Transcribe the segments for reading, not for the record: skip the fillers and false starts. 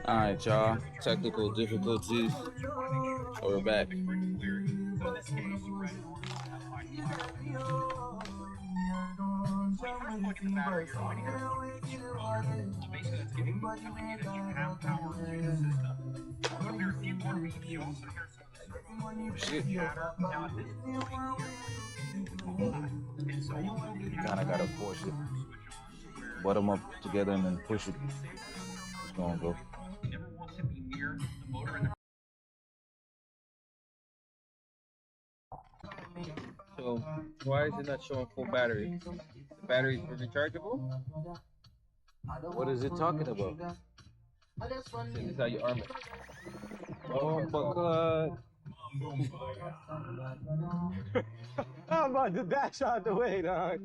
All right, y'all. Technical difficulties. We're back. Shit. Kind of gotta force it. Butt them up together and then push it. It's gonna go. So why is it not showing full battery? The batteries were rechargeable? What is it talking about? This is how you arm it. Oh, buckle. I'm about to dash out the way, dog.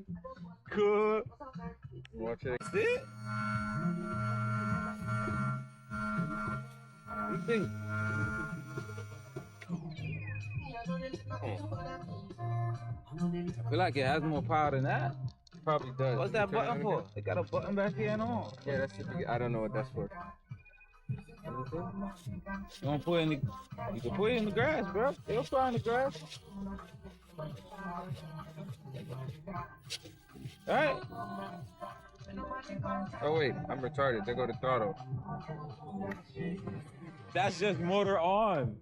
Cool. Watch it. That's it? What do you think? I feel like it has more power than that. It probably does. What's that button for? It got a button back here and on. Yeah, that's the, I don't know what that's for. You want to put it in the, you can put it in the grass, bro. It'll fly in the grass. Alright. Oh wait, I'm retarded. There go the throttle. That's just motor on.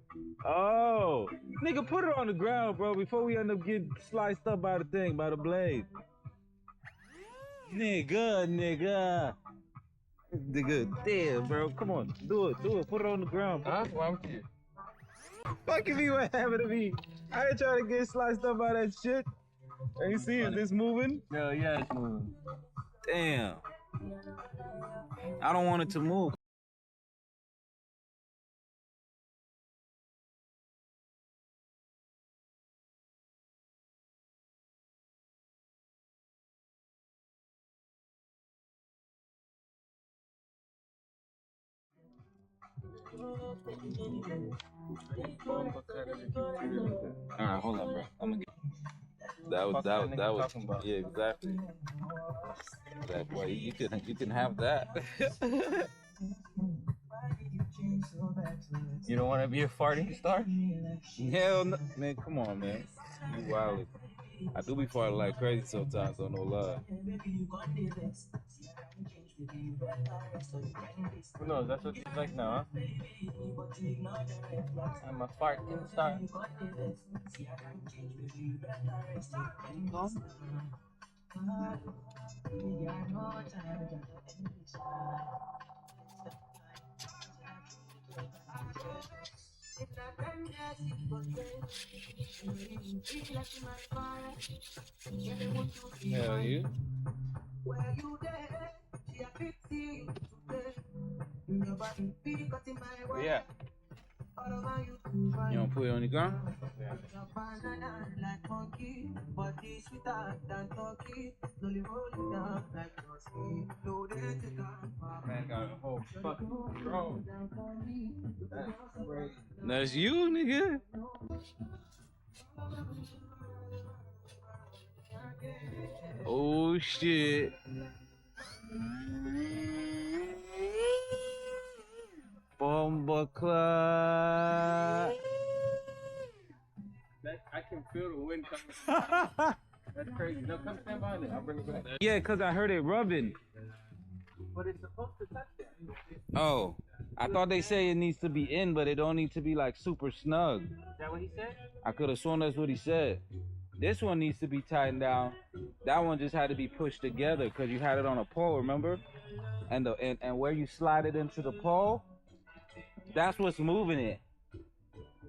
Oh. Nigga, put it on the ground, bro, before we end up getting sliced up by the thing, by the blade. Nigga. Damn, bro. Come on. Do it. Put it on the ground. Huh? Why would you? Fucking me, what happened to me? I ain't trying to get sliced up by that shit. Hey, you see, is this moving? Yeah, it's moving. Damn. I don't want it to move. Alright, hold on, bro. I'm gonna get that was yeah, exactly. That boy, you can have that. You don't want to be a farting star? Hell no, man, come on, man. You wild. I do be farting like crazy sometimes, so no lie. Who knows? That's what she's like now, huh? I'm a farting star. Hell you. Yeah. You don't put it on the ground? Yeah. Man got a whole fucking drone. That's crazy. That's you, nigga. Oh shit. Bomba clock. I can feel the wind coming. That's crazy. No, come stand behind it. I'll bring it back. Yeah, cause I heard it rubbing. But it's supposed to touch that. Oh, I thought they say it needs to be in, but it don't need to be like super snug. Is that what he said? I could have sworn that's what he said. This one needs to be tightened down. That one just had to be pushed together because you had it on a pole, remember? And where you slide it into the pole, that's what's moving it.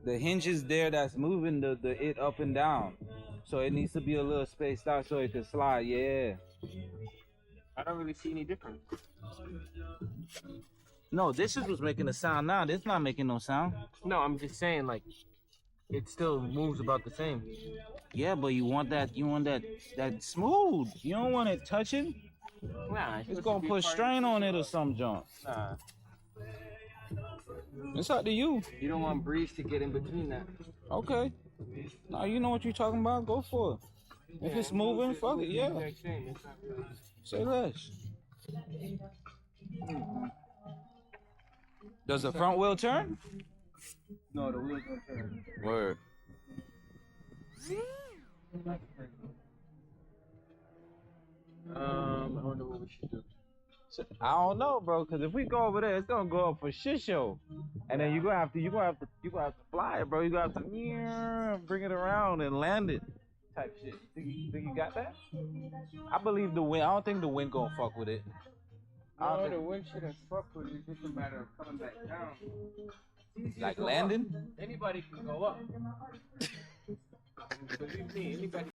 The hinges there that's moving the it up and down. So it needs to be a little spaced out so it can slide, yeah. I don't really see any difference. No, this is what's making a sound now. This not making no sound. No, I'm just saying, like, it still moves about the same. Yeah, but you want that smooth. You don't want it touching. Nah, It's gonna put strain on it or some junk. Nah. It's up to you. You don't want breeze to get in between that. Okay. Now you know what you're talking about. Go for it. If it's moving, fuck it. Yeah. Say less. Does the front wheel turn? No, the wheels don't turn. Word. I wonder what we should do. So, I don't know, bro. Cause if we go over there, it's gonna go up for shit show, and then you're gonna have to fly it, bro. You gonna have to bring it around and land it, type shit. You think you got that? I believe the wind. I don't think the wind gonna fuck with it. No, the wind shouldn't fuck with it. It's just a matter of coming back down. Like landing? Anybody can go up. Believe me, anybody